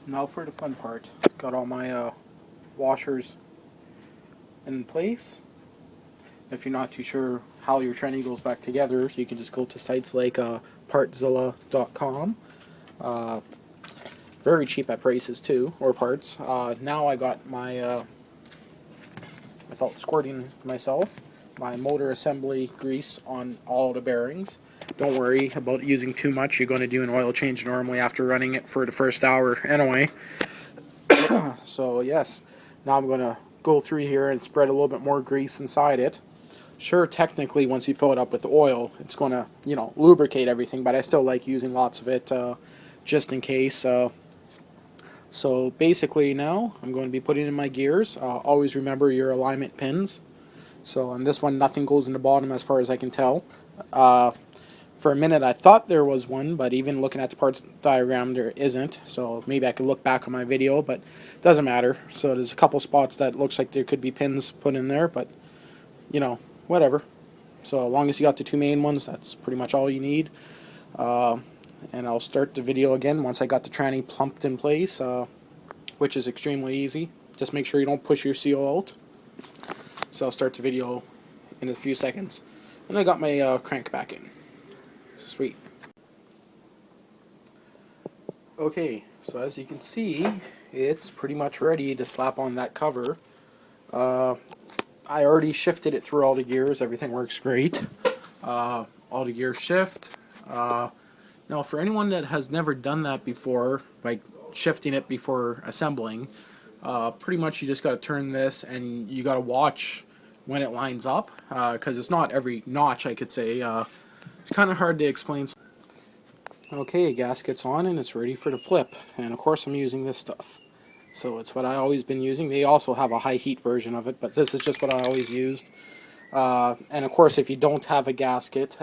Now for the fun part. Got all my washers in place. If you're not too sure how your tranny goes back together, you can just go to sites like partzilla.com. Uh, very cheap at prices too, or parts. Now I got my, without squirting myself, my motor assembly grease on all the bearings. Don't worry about using too much. You're going to do an oil change normally after running it for the first hour anyway. So yes, now I'm going to go through here and spread a little bit more grease inside it. Sure, technically once you fill it up with oil, it's going to, lubricate everything, but I still like using lots of it just in case. So basically now I'm going to be putting in my gears. Always remember your alignment pins. So on this one, nothing goes in the bottom as far as I can tell. For a minute I thought there was one, but even looking at the parts diagram there isn't. So maybe I could look back on my video, but it doesn't matter. So there's a couple spots that looks like there could be pins put in there, but whatever. So as long as you got the two main ones, that's pretty much all you need. And I'll start the video again once I got the tranny plumped in place, which is extremely easy. Just make sure you don't push your seal out. So I'll start the video in a few seconds. And I got my crank back in. Sweet. Okay, so as you can see, it's pretty much ready to slap on that cover. I already shifted it through all the gears. Everything works great. All the gears shift. Now, for anyone that has never done that before, like shifting it before assembling, pretty much you just got to turn this and you got to watch when it lines up, because it's not every notch, I could say. It's kind of hard to explain. Okay, gasket's on and it's ready for the flip, and of course I'm using this stuff. So it's what I always been using. They also have a high heat version of it, but this is just what I always used. And of course if you don't have a gasket,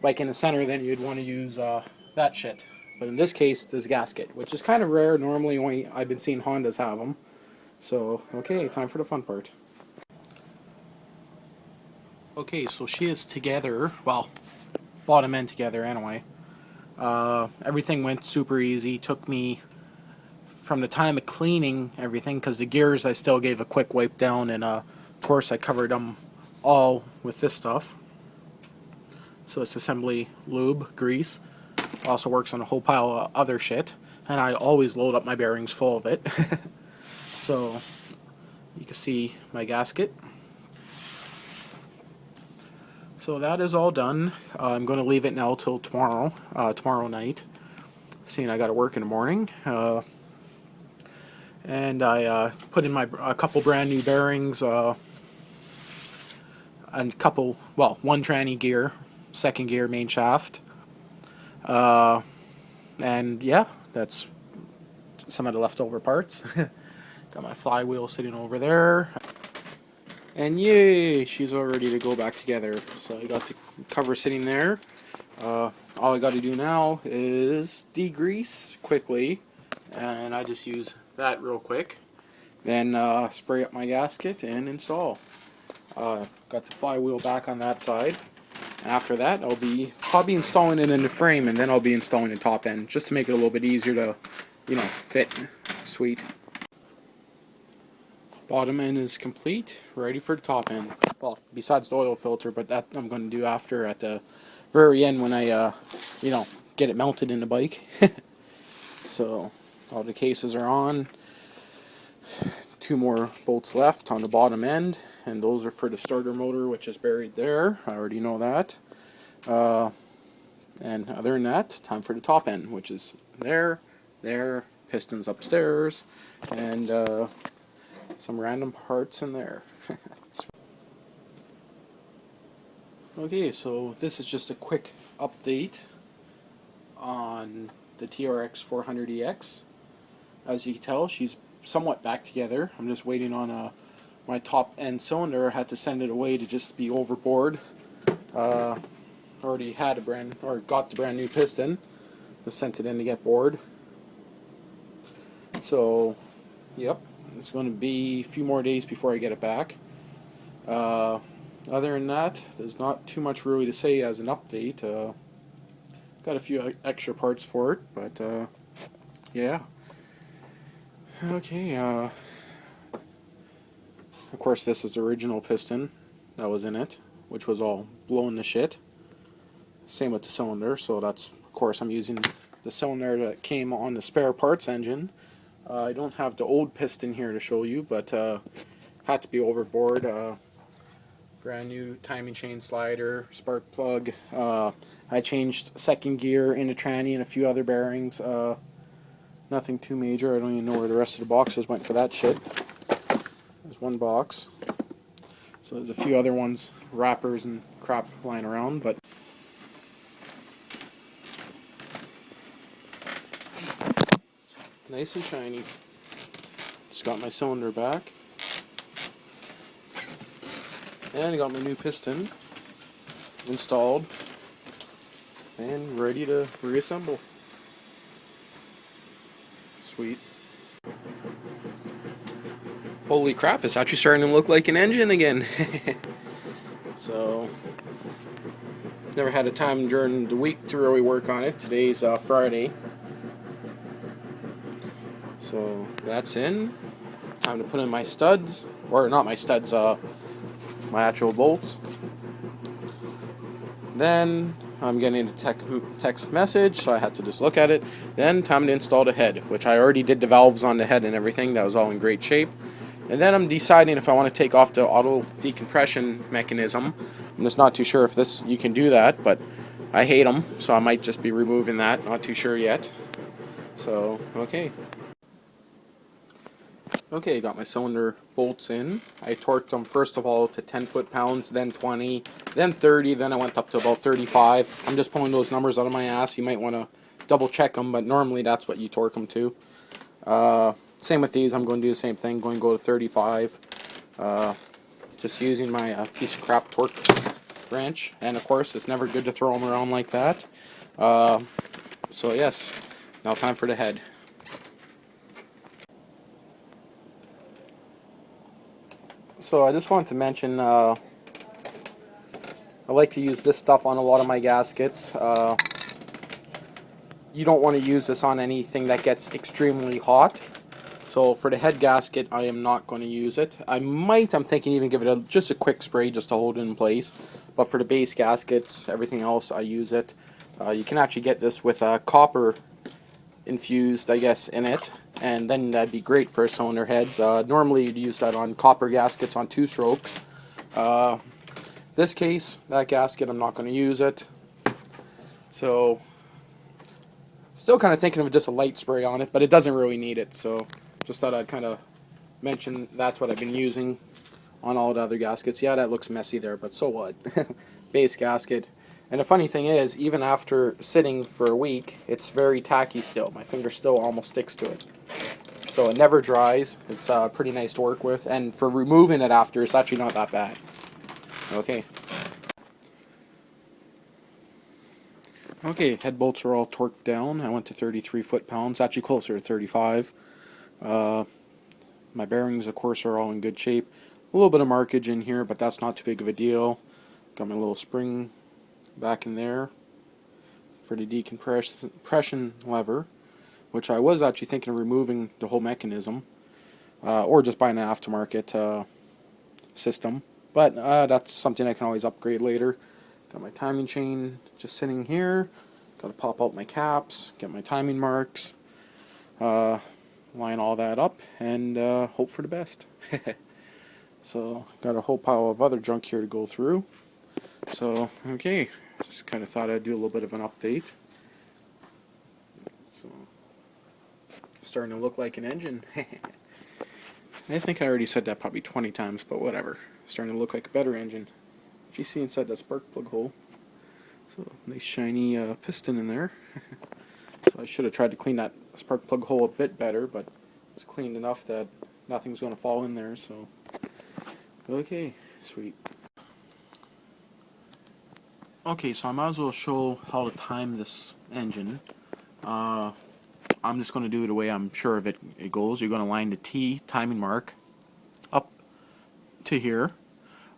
like in the center, then you'd want to use that shit. But in this case, this gasket, which is kind of rare. Normally only I've been seeing Hondas have them. So, okay, time for the fun part. Okay, so she is together, well, bottom end together anyway. Everything went super easy. Took me from the time of cleaning everything, because the gears I still gave a quick wipe down, and of course I covered them all with this stuff. So it's assembly lube, grease. Also works on a whole pile of other shit, and I always load up my bearings full of it. So you can see my gasket. So that is all done. I'm going to leave it now till tomorrow night, seeing I got to work in the morning. And I put in a couple brand new bearings, and one tranny gear, second gear main shaft. And yeah, that's some of the leftover parts. Got my flywheel sitting over there. And yay, she's all ready to go back together. So I got the cover sitting there. All I got to do now is degrease quickly, and I just use that real quick. Then spray up my gasket and install. Got the flywheel back on that side. After that, I'll be installing it in the frame, and then I'll be installing the top end, just to make it a little bit easier to, fit. Sweet. Bottom end is complete, ready for the top end. Well, besides the oil filter, but that I'm going to do after at the very end when I, get it mounted in the bike. So, all the cases are on. 2 more bolts left on the bottom end, and those are for the starter motor, which is buried there. I already know that. And other than that, time for the top end, which is there, pistons upstairs, and some random parts in there. Okay, so this is just a quick update on the TRX 400EX. As you can tell, she's somewhat back together. I'm just waiting on my top end cylinder. I had to send it away to just be overboard. Already had got the brand new piston. Just sent it in to get bored. So, yep, it's going to be a few more days before I get it back. Other than that, there's not too much really to say as an update. Got a few extra parts for it, but yeah. Okay, of course this is the original piston that was in it, which was all blown to shit. Same with the cylinder, so that's, of course, I'm using the cylinder that came on the spare parts engine. I don't have the old piston here to show you, but had to be overboard. Brand new timing chain slider, spark plug. I changed second gear in the tranny and a few other bearings. Nothing too major. I don't even know where the rest of the boxes went for that shit. There's one box. So there's a few other ones, wrappers and crap lying around, but nice and shiny. Just got my cylinder back. And I got my new piston installed and ready to reassemble. Sweet. Holy crap, it's actually starting to look like an engine again. So, never had a time during the week to really work on it. Today's Friday. So, that's in. Time to put in my studs. Or not my studs, my actual bolts. Then I'm getting a text message, so I had to just look at it. Then time to install the head, which I already did the valves on the head and everything. That was all in great shape. And then I'm deciding if I want to take off the auto decompression mechanism. I'm just not too sure if you can do that, but I hate them, so I might just be removing that. Not too sure yet. So, okay. Okay, got my cylinder bolts in. I torqued them first of all to 10 foot-pounds, then 20, then 30, then I went up to about 35. I'm just pulling those numbers out of my ass. You might want to double check them, but normally that's what you torque them to. Same with these, I'm going to do the same thing, going to go to 35. Just using my piece of crap torque wrench, and of course it's never good to throw them around like that. So yes, now time for the head. So I just wanted to mention, I like to use this stuff on a lot of my gaskets. You don't want to use this on anything that gets extremely hot. So for the head gasket, I am not going to use it. I'm thinking even give it just a quick spray just to hold it in place. But for the base gaskets, everything else, I use it. You can actually get this with copper infused, I guess, in it. And then that'd be great for cylinder heads. Normally you'd use that on copper gaskets on 2-strokes. This case, that gasket, I'm not going to use it. So, still kind of thinking of just a light spray on it, but it doesn't really need it. So, just thought I'd kind of mention that's what I've been using on all the other gaskets. Yeah, that looks messy there, but so what? Base gasket. And the funny thing is, even after sitting for a week, it's very tacky still. My finger still almost sticks to it. So it never dries. It's pretty nice to work with. And for removing it after, it's actually not that bad. Okay. Okay, head bolts are all torqued down. I went to 33 foot-pounds, actually closer to 35. My bearings, of course, are all in good shape. A little bit of markage in here, but that's not too big of a deal. Got my little spring back in there for the decompression lever, which I was actually thinking of removing the whole mechanism, or just buying an aftermarket system. But that's something I can always upgrade later. Got my timing chain just sitting here. Got to pop out my caps, get my timing marks, line all that up, and hope for the best. So, got a whole pile of other junk here to go through. So, okay, just kind of thought I'd do a little bit of an update. So, starting to look like an engine. I think I already said that probably 20 times, but whatever. Starting to look like a better engine. You see inside that spark plug hole. So, nice shiny piston in there. So I should have tried to clean that spark plug hole a bit better, but it's cleaned enough that nothing's going to fall in there, so. Okay, sweet. Okay, so I might as well show how to time this engine. I'm just going to do it the way I'm sure of it goes. You're going to line the T timing mark up to here.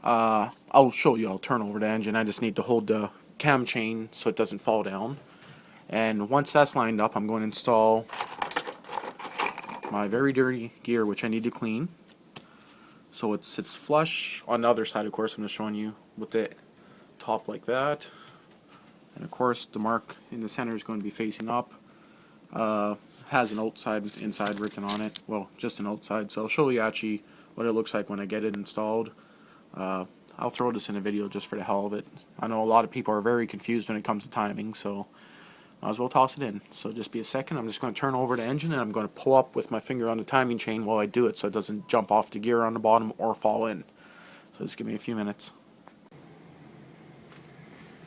I'll show you. I'll turn over the engine. I just need to hold the cam chain so it doesn't fall down. And once that's lined up, I'm going to install my very dirty gear, which I need to clean. So it sits flush on the other side, of course. I'm just showing you with the top like that. And of course the mark in the center is going to be facing up. Has an outside inside written on it. Well, just an outside. So I'll show you actually what it looks like when I get it installed. I'll throw this in a video just for the hell of it. I know a lot of people are very confused when it comes to timing, so might as well toss it in. So just be a second. I'm just going to turn over the engine and I'm going to pull up with my finger on the timing chain while I do it so it doesn't jump off the gear on the bottom or fall in. So just give me a few minutes.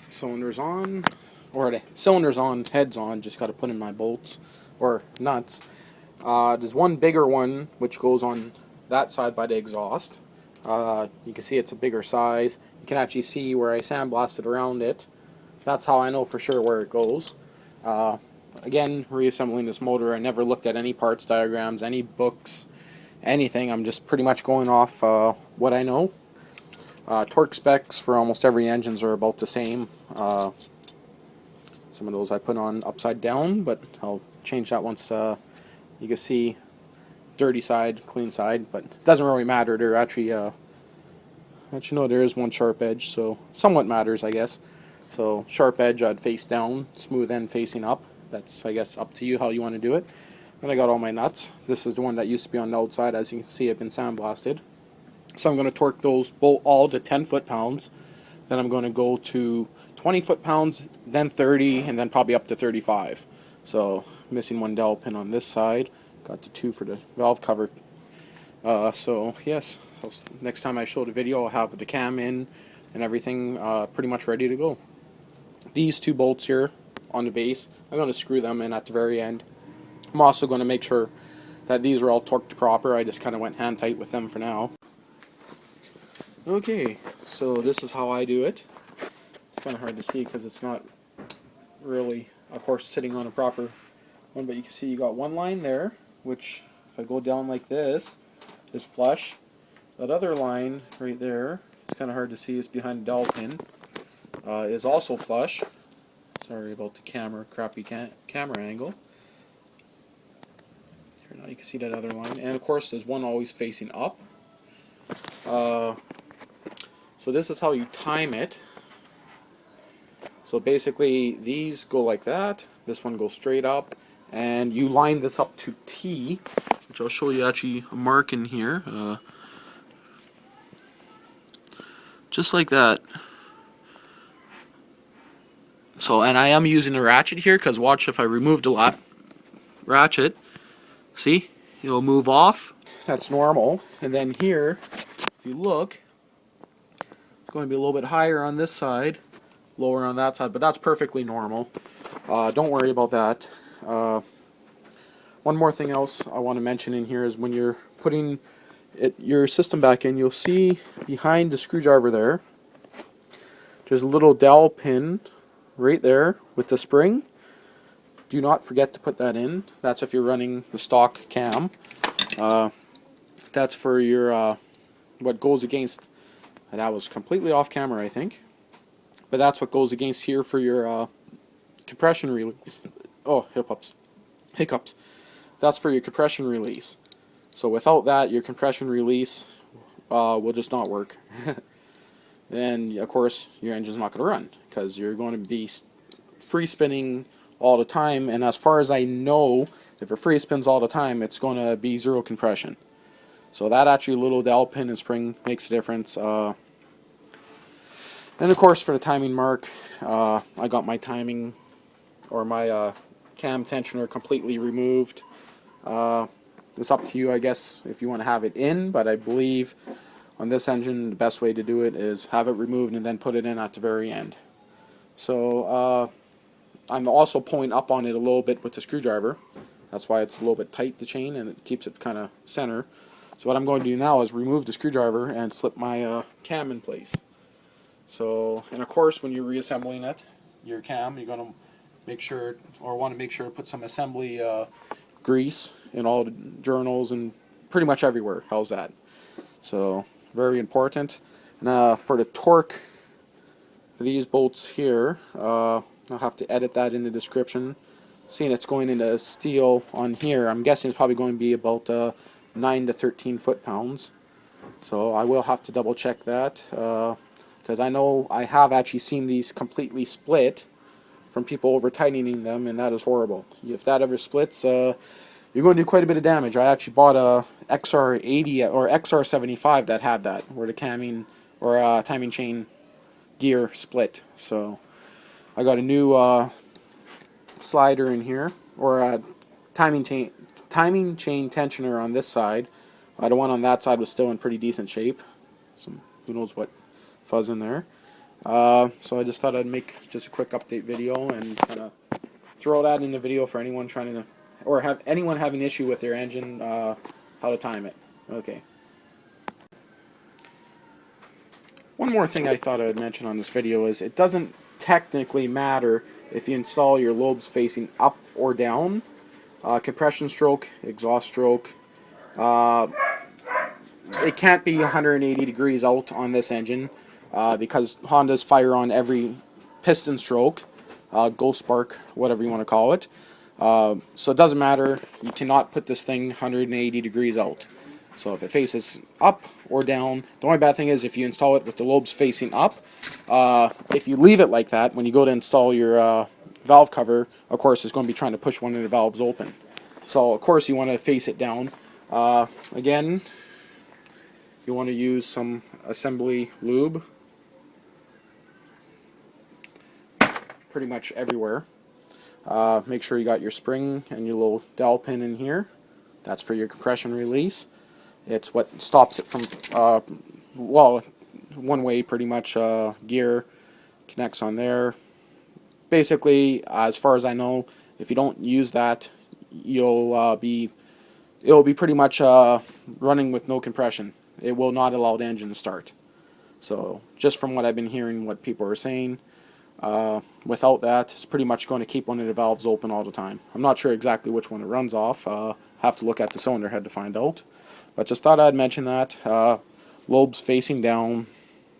Cylinders on, or the cylinders on, heads on. Just got to put in my bolts or nuts. There's one bigger one which goes on that side by the exhaust. You can see it's a bigger size. You can actually see where I sandblasted around it. That's how I know for sure where it goes. Again, reassembling this motor, I never looked at any parts diagrams, any books, anything. I'm just pretty much going off what I know. Torque specs for almost every engines are about the same. Some of those I put on upside down, but I'll change that once you can see dirty side, clean side, but it doesn't really matter. They're actually no, there is one sharp edge, so somewhat matters, I guess. So sharp edge I'd face down, smooth end facing up. That's, I guess, up to you how you want to do it. Then I got all my nuts. This is the one that used to be on the outside. As you can see, it's been sandblasted. So I'm going to torque those both all to 10 foot-pounds. Then I'm going to go to 20 foot-pounds, then 30, and then probably up to 35. So missing one dowel pin on this side. Got the 2 for the valve cover. So yes, next time I show the video, I'll have the cam in and everything pretty much ready to go. These 2 bolts here on the base, I'm going to screw them in at the very end. I'm also going to make sure that these are all torqued proper. I just kind of went hand tight with them for now. Okay, so this is how I do it. It's kind of hard to see because it's not really, of course, sitting on a proper one, but you can see you got one line there, which if I go down like this, is flush. That other line right there, it's kind of hard to see, it's behind the dowel pin, is also flush. Sorry about the crappy camera angle. Here, now you can see that other line, and of course there's one always facing up. So this is how you time it. So basically these go like that, this one goes straight up, and you line this up to T, which I'll show you actually a mark in here. Just like that. So, and I am using a ratchet here because watch, if I remove the ratchet, see, it'll move off. That's normal. And then here, if you look, it's going to be a little bit higher on this side, lower on that side, but that's perfectly normal. Don't worry about that. One more thing else I want to mention in here is when you're putting your system back in, you'll see behind the screwdriver there's a little dowel pin right there with the spring. Do not forget to put that in. That's if you're running the stock cam. That's for your what goes against, that was completely off camera I think, but that's what goes against here for your compression release. Oh, hiccups. That's for your compression release. So without that, your compression release will just not work. Then of course your engine's not going to run because you're going to be free spinning all the time, and as far as I know, if it free spins all the time, it's going to be zero compression. So that actually little dowel pin and spring makes a difference. And of course for the timing mark, I got my timing or my cam tensioner completely removed. It's up to you, I guess, if you want to have it in, but I believe on this engine the best way to do it is have it removed and then put it in at the very end. So I'm also pulling up on it a little bit with the screwdriver. That's why it's a little bit tight, the chain, and it keeps it kind of center. So what I'm going to do now is remove the screwdriver and slip my cam in place. So, and of course when you're reassembling it, your cam, you're going to make sure, or want to make sure to put some assembly grease in all the journals and pretty much everywhere. How's that? So very important. And for the torque for these bolts here, I'll have to edit that in the description. seeing it's going into steel on here, I'm guessing it's probably going to be about 9 to 13 foot-pounds. So I will have to double check that, because I know I have actually seen these completely split from people over tightening them, and that is horrible. If that ever splits, you're going to do quite a bit of damage. I actually bought a XR80 or XR75 that had that, where the camming or timing chain gear split. So I got a new slider in here, or a timing chain tensioner on this side. The one on that side was still in pretty decent shape. Some who knows what fuzz in there. So I just thought I'd make just a quick update video and kind of throw that in the video for anyone trying to, or have anyone having an issue with their engine, how to time it. Okay. One more thing I thought I'd mention on this video is it doesn't technically matter if you install your lobes facing up or down. Compression stroke, exhaust stroke. It can't be 180 degrees out on this engine because Hondas fire on every piston stroke, ghost spark, whatever you want to call it. So it doesn't matter. You cannot put this thing 180 degrees out. So if it faces up or down, the only bad thing is if you install it with the lobes facing up. If you leave it like that, when you go to install your valve cover, of course, it's going to be trying to push one of the valves open. So of course you want to face it down. Again, you want to use some assembly lube pretty much everywhere. Make sure you got your spring and your little dowel pin in here. That's for your compression release. It's what stops it from, well, one way pretty much gear connects on there. Basically, as far as I know, if you don't use that, it'll be pretty much running with no compression. It will not allow the engine to start. So just from what I've been hearing, what people are saying, without that, it's pretty much going to keep one of the valves open all the time. I'm not sure exactly which one it runs off. Have to look at the cylinder head to find out. But just thought I'd mention that. Lobes facing down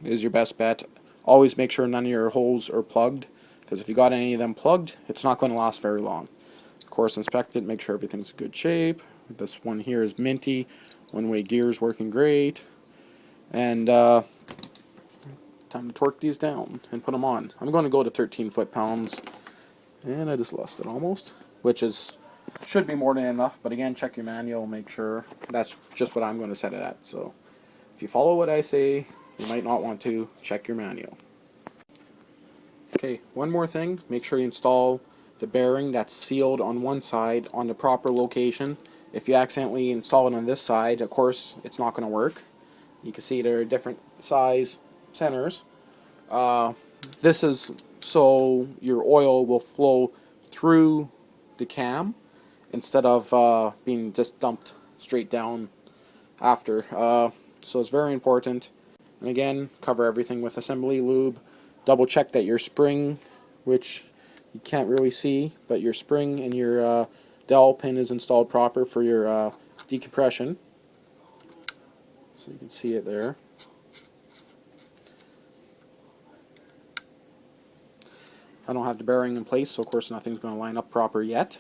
is your best bet. Always make sure none of your holes are plugged, because if you got any of them plugged, it's not going to last very long. Of course, inspect it, make sure everything's in good shape. This one here is minty. One-way gear's working great. And time to torque these down and put them on. I'm going to go to 13 foot-pounds. And I just lost it almost, which is should be more than enough, but again, check your manual, make sure. That's just what I'm going to set it at. So if you follow what I say, you might not want to. Check your manual. Okay, one more thing, make sure you install the bearing that's sealed on one side on the proper location. If you accidentally install it on this side, of course, it's not going to work. You can see there are different size centers. This is so your oil will flow through the cam instead of being just dumped straight down after. So it's very important. And again, cover everything with assembly lube. Double check that your spring, which you can't really see, but your spring and your dowel pin is installed proper for your decompression. So you can see it there. I don't have the bearing in place, so of course nothing's going to line up proper yet.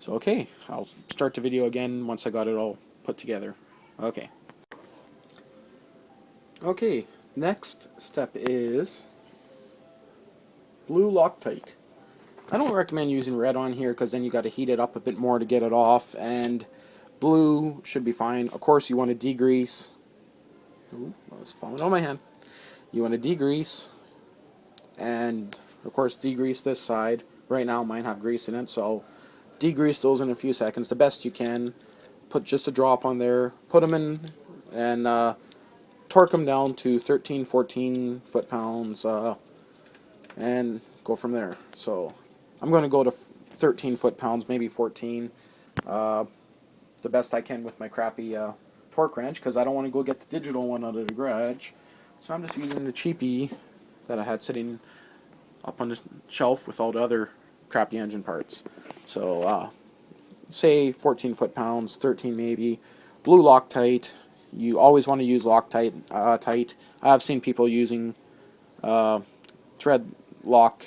So okay, I'll start the video again once I got it all put together. Okay. Okay, next step is blue Loctite. I don't recommend using red on here because then you got to heat it up a bit more to get it off, and blue should be fine. Of course you want to degrease. Ooh, that was falling on my hand. You want to degrease, and of course degrease this side. Right now mine have grease in it, so degrease those in a few seconds, the best you can. Put just a drop on there, put them in, and torque them down to 13, 14 foot-pounds, and go from there. So I'm going to go to 13 foot-pounds, maybe 14, the best I can with my crappy torque wrench, because I don't want to go get the digital one out of the garage. So I'm just using the cheapie that I had sitting up on the shelf with all the other crappy engine parts. So say 14 foot-pounds, 13 maybe. Blue Loctite. You always want to use Loctite tight. I have seen people using thread lock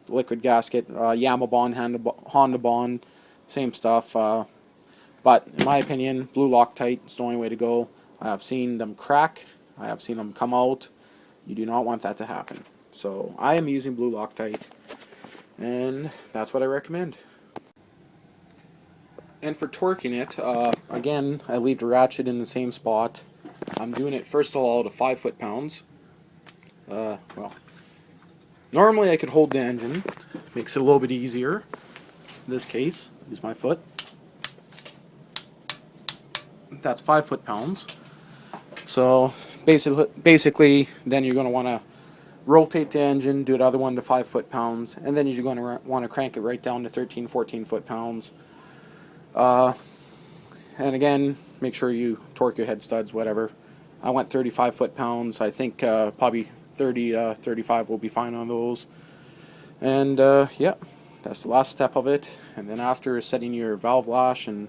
liquid gasket, Yamaha Bond, Honda Bond, same stuff. But in my opinion, blue Loctite is the only way to go. I have seen them crack. I have seen them come out. You do not want that to happen. So I am using blue Loctite, and that's what I recommend. And for torquing it, again, I leave the ratchet in the same spot. I'm doing it first of all to 5 foot-pounds. Well, normally I could hold the engine, makes it a little bit easier. In this case, use my foot. That's 5 foot-pounds. So basically, then you're going to want to rotate the engine, do the other one to 5 foot-pounds, and then you're going to want to crank it right down to 13, 14 foot-pounds. And again, make sure you torque your head studs, whatever. I went 35 foot-pounds. I think probably 30, 35 will be fine on those. And yeah, that's the last step of it. And then after setting your valve lash and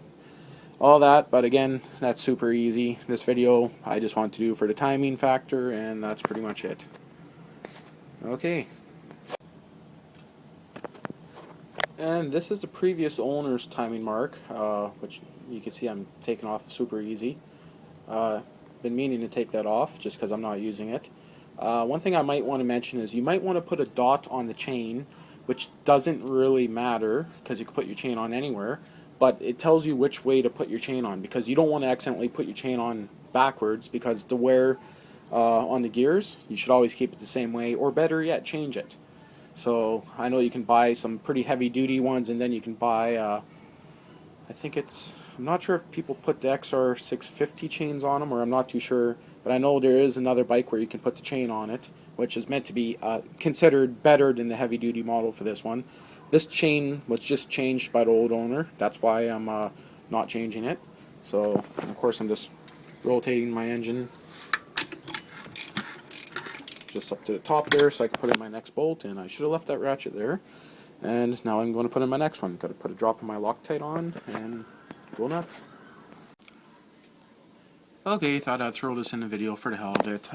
all that, but again, that's super easy. This video I just want to do for the timing factor, and that's pretty much it. Okay. And this is the previous owner's timing mark, which you can see I'm taking off super easy. Been meaning to take that off just because I'm not using it. One thing I might want to mention is you might want to put a dot on the chain, which doesn't really matter because you can put your chain on anywhere, but it tells you which way to put your chain on, because you don't want to accidentally put your chain on backwards, because the wear on the gears, you should always keep it the same way, or better yet, change it. So I know you can buy some pretty heavy duty ones, and then you can buy I think I'm not sure if people put the XR 650 chains on them, or I'm not too sure, but I know there is another bike where you can put the chain on it, which is meant to be considered better than the heavy duty model for this one. This chain was just changed by the old owner, that's why I'm not changing it. So of course I'm just rotating my engine just up to the top there so I can put in my next bolt, and I should have left that ratchet there. And now I'm going to put in my next one. Got to put a drop of my Loctite on and go nuts. Okay, thought I'd throw this in the video for the hell of it.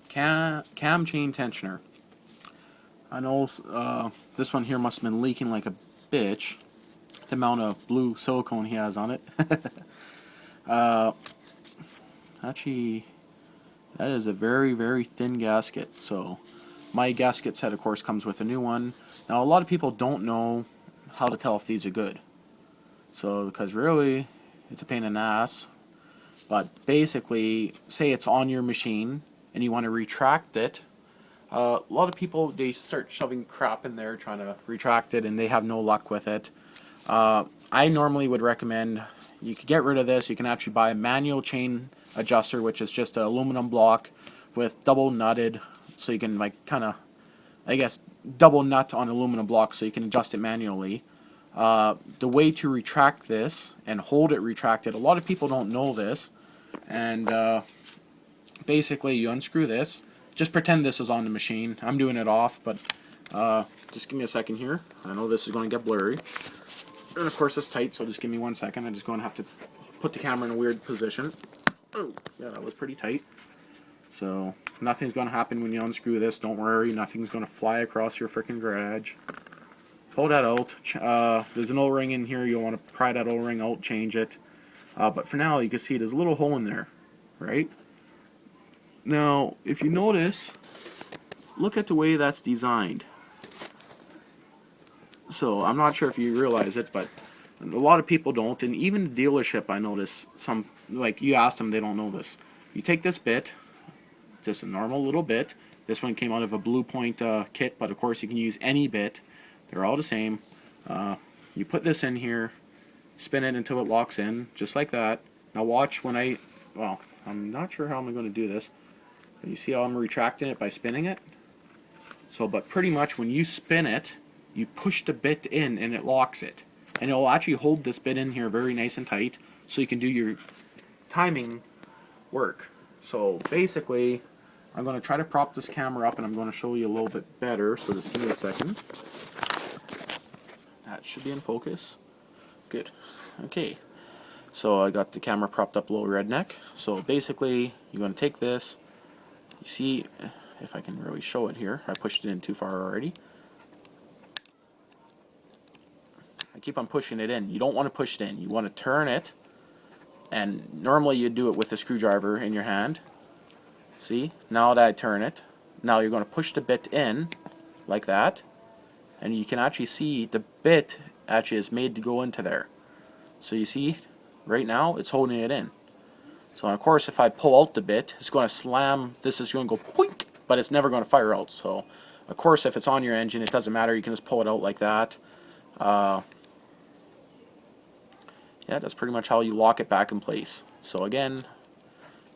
Cam chain tensioner. I know this one here must have been leaking like a bitch. The amount of blue silicone he has on it. Actually, that is a very, very thin gasket. So my gasket set, of course, comes with a new one. Now, a lot of people don't know how to tell if these are good. So, because really, it's a pain in the ass. But basically, say it's on your machine and you want to retract it. A lot of people, they start shoving crap in there trying to retract it, and they have no luck with it. I normally would recommend you could get rid of this. You can actually buy a manual chain adjuster, which is just an aluminum block with double nutted, so you can like kind of, I guess, double nut on aluminum block so you can adjust it manually. The way to retract this and hold it retracted, a lot of people don't know this, and basically you unscrew this. Just pretend this is on the machine. I'm doing it off, but just give me a second here. I know this is going to get blurry. And of course it's tight, so just give me 1 second. I'm just going to have to put the camera in a weird position. Oh, yeah, that was pretty tight. So nothing's going to happen when you unscrew this. Don't worry, nothing's going to fly across your freaking garage. Pull that out. There's an O-ring in here. You'll want to pry that O-ring out, change it. But for now, you can see there's a little hole in there, right? Now, if you notice, look at the way that's designed. So I'm not sure if you realize it, but a lot of people don't, and even the dealership, I notice some, like you ask them, they don't know this. You take this bit, just a normal little bit. This one came out of a Blue Point kit, but of course you can use any bit. They're all the same. You put this in here, spin it until it locks in, just like that. Now watch when well, I'm not sure how I'm going to do this. You see how I'm retracting it by spinning it? So, but pretty much when you spin it, you push the bit in and it locks it. And it will actually hold this bit in here very nice and tight so you can do your timing work. So basically, I'm going to try to prop this camera up and I'm going to show you a little bit better. So just give me a second. That should be in focus. Good. Okay. So I got the camera propped up a little redneck. So basically, you're going to take this. You see, if I can really show it here, I pushed it in too far already. keep on pushing it in. You don't want to push it in. You want to turn it, and normally you do it with a screwdriver in your hand. See, now that I turn it, now you're going to push the bit in like that, and you can actually see the bit actually is made to go into there. So you see, right now it's holding it in. So of course if I pull out the bit, it's going to slam, this is going to go poink, but it's never going to fire out. So of course if it's on your engine, it doesn't matter, you can just pull it out like that. Yeah, that's pretty much how you lock it back in place. So again,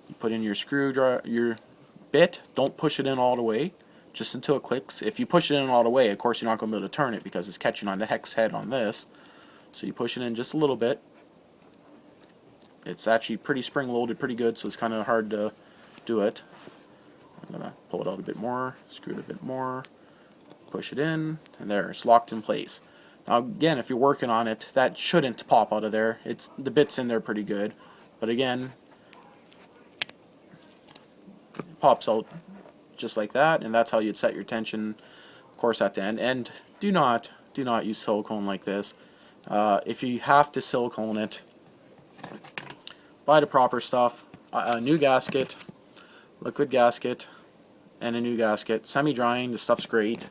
you put in your screwdriver, your bit, don't push it in all the way, just until it clicks. If you push it in all the way, of course you're not going to be able to turn it because it's catching on the hex head on this. So you push it in just a little bit. It's actually pretty spring loaded pretty good, so it's kind of hard to do it. I'm going to pull it out a bit more, screw it a bit more, push it in, and there, it's locked in place. Now again, if you're working on it, that shouldn't pop out of there. The bit's in there pretty good, but again, it pops out just like that, and that's how you'd set your tension, of course, at the end. And do not use silicone like this. If you have to silicone it, buy the proper stuff, a new gasket, liquid gasket, and a new gasket. Semi-drying, the stuff's great.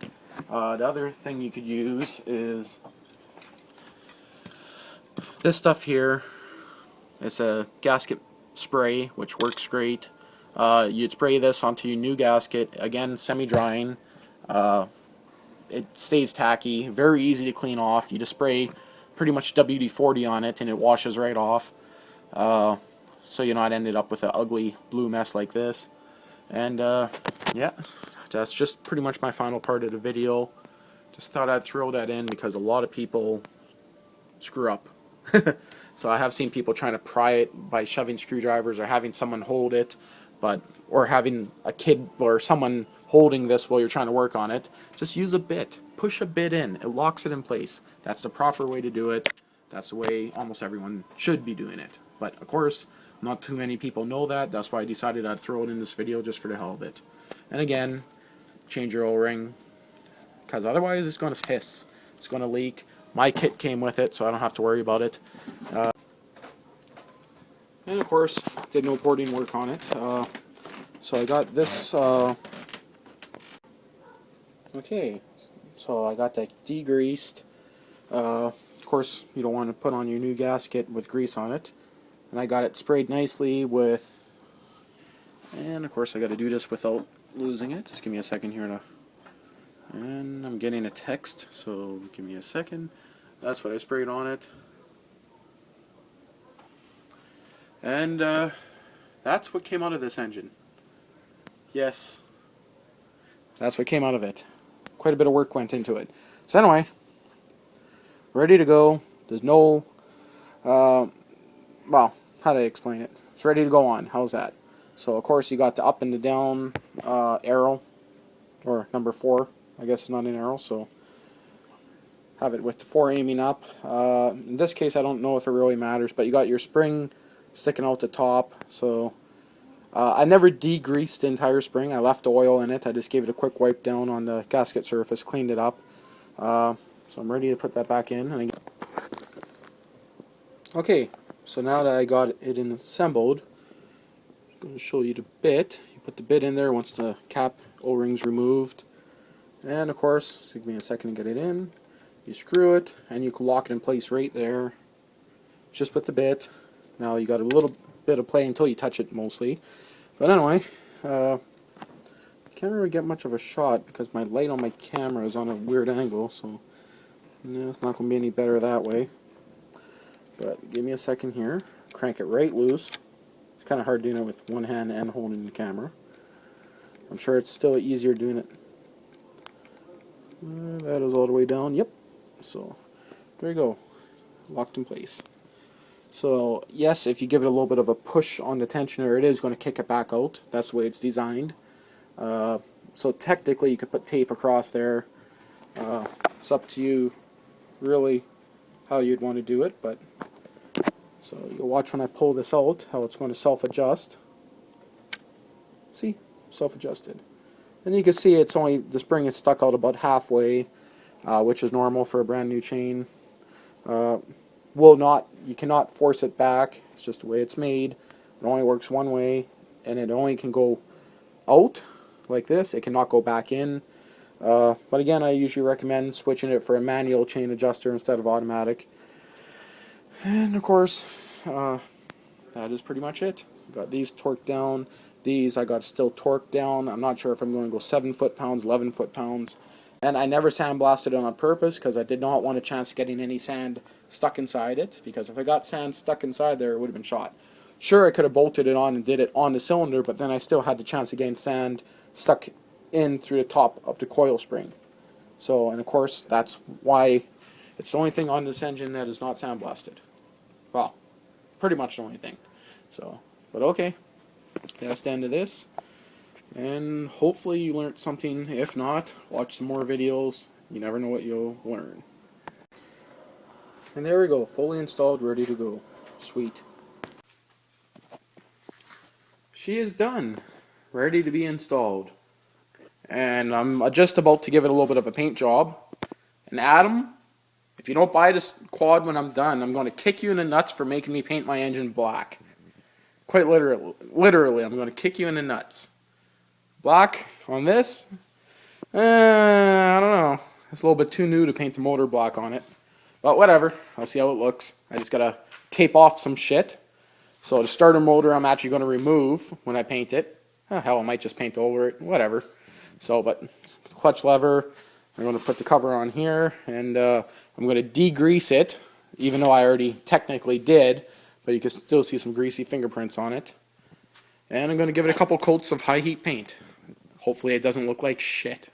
The other thing you could use is this stuff here. It's a gasket spray, which works great. You'd spray this onto your new gasket, again semi-drying. It stays tacky, very easy to clean off. You just spray pretty much WD-40 on it and it washes right off. So you're not ended up with an ugly blue mess like this. And yeah, that's just pretty much my final part of the video. Just thought I'd throw that in because a lot of people screw up. So I have seen people trying to pry it by shoving screwdrivers or having someone hold it, or having a kid or someone holding this while you're trying to work on it. Just use a bit. Push a bit in. It locks it in place. That's the proper way to do it. That's the way almost everyone should be doing it. But of course, not too many people know that. That's why I decided I'd throw it in this video just for the hell of it. And again, change your O-ring, because otherwise it's going to piss. It's going to leak. My kit came with it, so I don't have to worry about it. And of course, did no porting work on it. So I got this. Okay, so I got that degreased. Of course, you don't want to put on your new gasket with grease on it. And I got it sprayed nicely with. And of course, I got to do this without losing it. Just give me a second here to. And I'm getting a text, so give me a second. That's what I sprayed on it. And that's what came out of this engine. Yes, that's what came out of it. Quite a bit of work went into it. So anyway, ready to go. There's no, well, how do I explain it? It's ready to go on. How's that? So of course you got the up and the down arrow, or number 4. I guess it's not an arrow, so have it with the 4 aiming up. In this case, I don't know if it really matters, but you got your spring sticking out the top. So I never degreased the entire spring. I left the oil in it. I just gave it a quick wipe down on the gasket surface, cleaned it up. So I'm ready to put that back in. Okay, so now that I got it assembled, I'm going to show you the bit. You put the bit in there once the cap O-ring's removed. And of course, give me a second to get it in. You screw it, and you can lock it in place right there, just with the bit. Now you got a little bit of play until you touch it mostly. But anyway, can't really get much of a shot because my light on my camera is on a weird angle, so yeah, it's not going to be any better that way. But give me a second here. Crank it right loose. It's kind of hard doing it with one hand and holding the camera. I'm sure it's still easier doing it. That is all the way down. Yep. So there you go. Locked in place. So yes, if you give it a little bit of a push on the tensioner, it is going to kick it back out. That's the way it's designed. So technically you could put tape across there. It's up to you really how you'd want to do it, but so you'll watch when I pull this out how it's going to self-adjust. See? Self-adjusted. And you can see it's only, the spring is stuck out about halfway, which is normal for a brand new chain. You cannot force it back. It's just the way it's made. It only works one way, and it only can go out like this. It cannot go back in. But again, I usually recommend switching it for a manual chain adjuster instead of automatic. And of course, that is pretty much it. Got these torqued down. These I got still torqued down. I'm not sure if I'm going to go 7 foot-pounds, 11 foot-pounds. And I never sandblasted it on purpose because I did not want a chance getting any sand stuck inside it. Because if I got sand stuck inside there, it would have been shot. Sure, I could have bolted it on and did it on the cylinder, but then I still had the chance of getting sand stuck in through the top of the coil spring. So, and of course, that's why it's the only thing on this engine that is not sandblasted. Well, pretty much the only thing. So, but okay, that's the end of this. And hopefully you learned something. If not, watch some more videos. You never know what you'll learn. And there we go, fully installed, ready to go. Sweet. She is done, ready to be installed. And I'm just about to give it a little bit of a paint job. And Adam, if you don't buy this quad when I'm done, I'm going to kick you in the nuts for making me paint my engine black. Quite literally, I'm going to kick you in the nuts. Black on this? I don't know. It's a little bit too new to paint the motor black on it. But whatever, I'll see how it looks. I just got to tape off some shit. So the starter motor I'm actually going to remove when I paint it. Hell, I might just paint over it, whatever. So, but clutch lever, I'm going to put the cover on here, and I'm going to degrease it, even though I already technically did, but you can still see some greasy fingerprints on it. And I'm going to give it a couple coats of high heat paint. Hopefully it doesn't look like shit.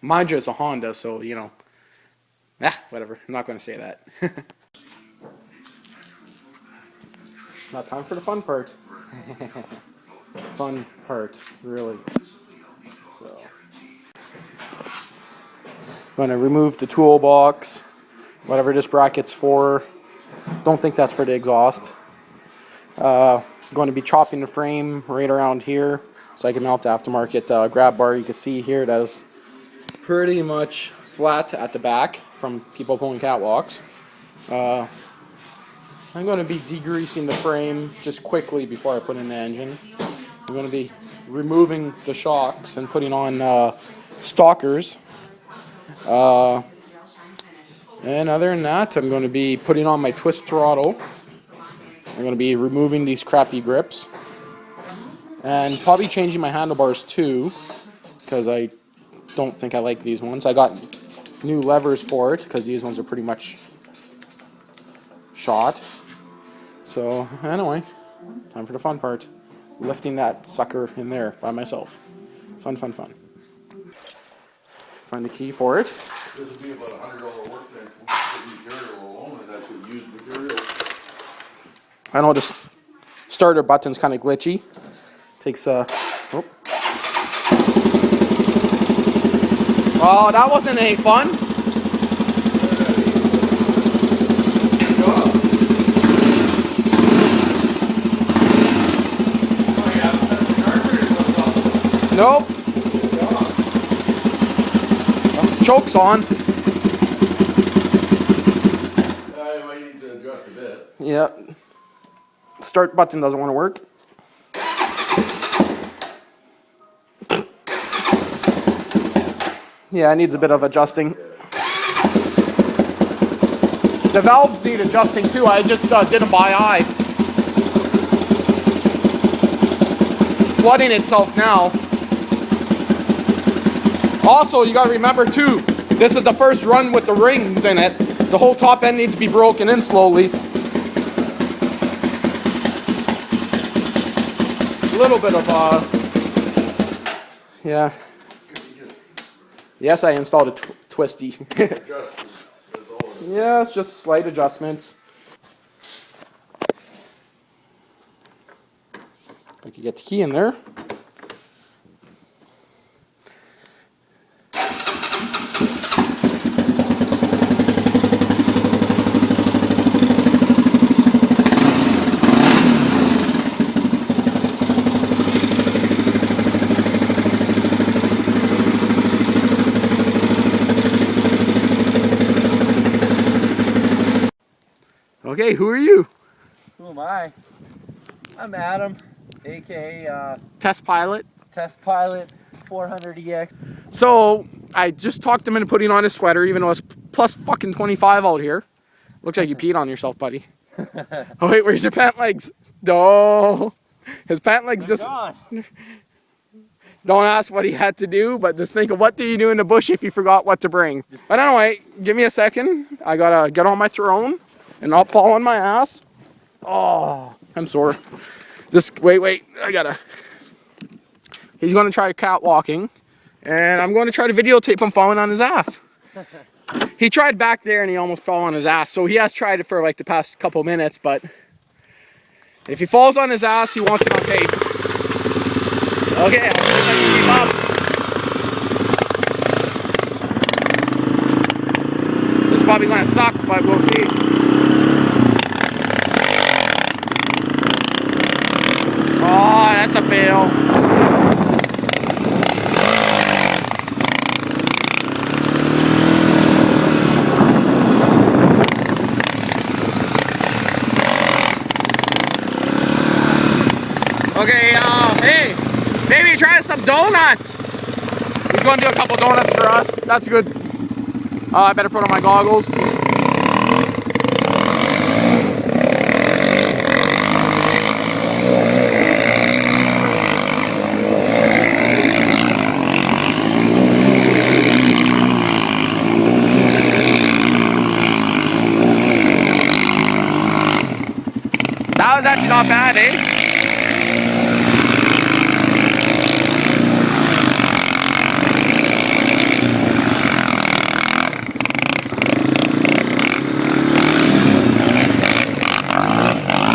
Mind you, it's a Honda, so, you know, whatever. I'm not going to say that. Now time for the fun part. Fun part, really. So, I'm going to remove the toolbox, whatever this bracket's for. Don't think that's for the exhaust. I'm going to be chopping the frame right around here so I can mount the aftermarket grab bar. You can see here that is pretty much flat at the back from people pulling catwalks. I'm going to be degreasing the frame just quickly before I put in the engine. I'm going to be removing the shocks and putting on stalkers. And other than that, I'm going to be putting on my twist throttle. I'm going to be removing these crappy grips. And probably changing my handlebars too, because I don't think I like these ones. I got new levers for it, because these ones are pretty much shot. So, anyway, time for the fun part. Lifting that sucker in there by myself. Fun, fun, fun. Find the key for it. This would be about $100 workbench with material alone, is that used material? I know this starter button's kind of glitchy. Takes oh, that wasn't any fun. Nope. Choke's on. You might need to adjust a bit. Yeah. Start button doesn't want to work. Yeah, it needs a bit of adjusting. The valves need adjusting too. I just didn't buy eye. Flooding itself now. Also, you gotta remember too, this is the first run with the rings in it. The whole top end needs to be broken in slowly. A little bit of yeah. Yes, I installed a twisty. Yeah, it's just slight adjustments. I could get the key in there. Okay, who are you? Who am I? I'm Adam, aka Test pilot. Test Pilot 400EX. So I just talked him into putting on his sweater, even though it's plus fucking 25 out here. Looks like you peed on yourself, buddy. Oh wait, where's your pant legs? No, his pant legs just. Gone. Don't ask what he had to do, but just think of what do you do in the bush if you forgot what to bring. But anyway, give me a second. I gotta get on my throne and not fall on my ass. Oh, I'm sore. Just wait. I gotta. He's gonna try catwalking, and I'm going to try to videotape him falling on his ass. He tried back there and he almost fell on his ass. So he has tried it for like the past couple minutes, but if he falls on his ass, he wants it on tape. Okay, I'll see if I can keep up. This is probably gonna suck, but we'll see. Oh, that's a fail. Okay, hey, maybe try some donuts. He's going to do a couple donuts for us. That's good. I better put on my goggles. That was actually not bad, eh?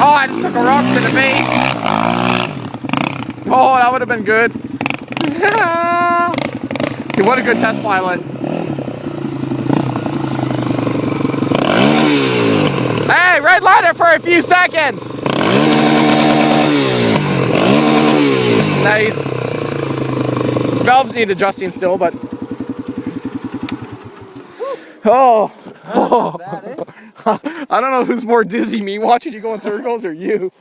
Oh, I just took a rock to the face. Oh, that would have been good. Dude, what a good test pilot. Hey, red lighter for a few seconds. Nice. Valves need adjusting still, but. Oh. Bad, eh? I don't know who's more dizzy, me watching you go in circles or you.